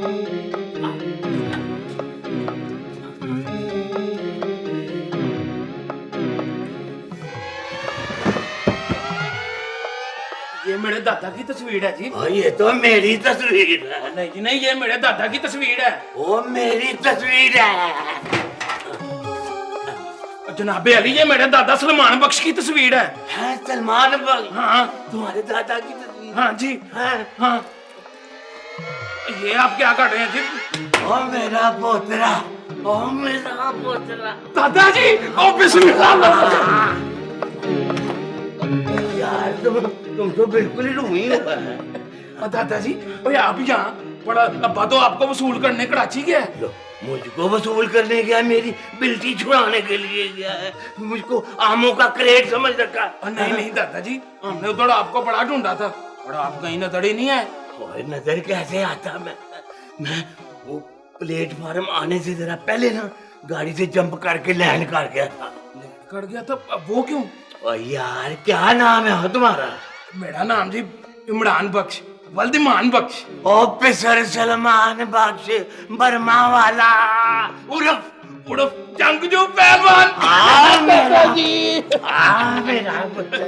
ये मेरे दादा की तस्वीर है जी। ये तो मेरी तस्वीर है। नहीं जी नहीं, ये मेरे दादा की तस्वीर है। वो मेरी तस्वीर है। जनाबे अली, ये मेरे दादा सलमान बख्श की तस्वीर है। हाँ, सलमान बख्श। हाँ तुम्हारे दादा की तस्वीर। हाँ जी। हाँ। हाँ, ये आप क्या कर रहे हैं जी? ओ मेरा पोतरा, ओ मेरा पोतरा। दादाजी, ओ बिस्मिल्लाह। यार तुम तो बिल्कुल ही रूही हुआ है। दादाजी, ओए आप यहाँ बड़ा अब्बा तो आपको वसूल करने कराची गया है। लो, मुझको वसूल करने गया, मेरी बिल्टी छुड़ाने के लिए गया है। मुझको आमों का क्रेट समझ रखा। नहीं नहीं दादाजी, हमने उधर आपको बड़ा ढूंढा था, बड़ा आप कहीं नजर ही नहीं आए। और नजर कैसे आता? मैं वो प्लेटफार्म आने से जरा पहले ना गाड़ी से जंप करके लैंड कर गया था। लैंड कर गया था? अब वो क्यों? और यार क्या नाम है तुम्हारा? मेरा नाम जी इमरान बख्श, वल्दमान बख्श। ऑफिसर सलमान बख्श, बर्मा वाला, उर्फ उर्फ जंगजू पहलवान। आ मेरा पुत्र।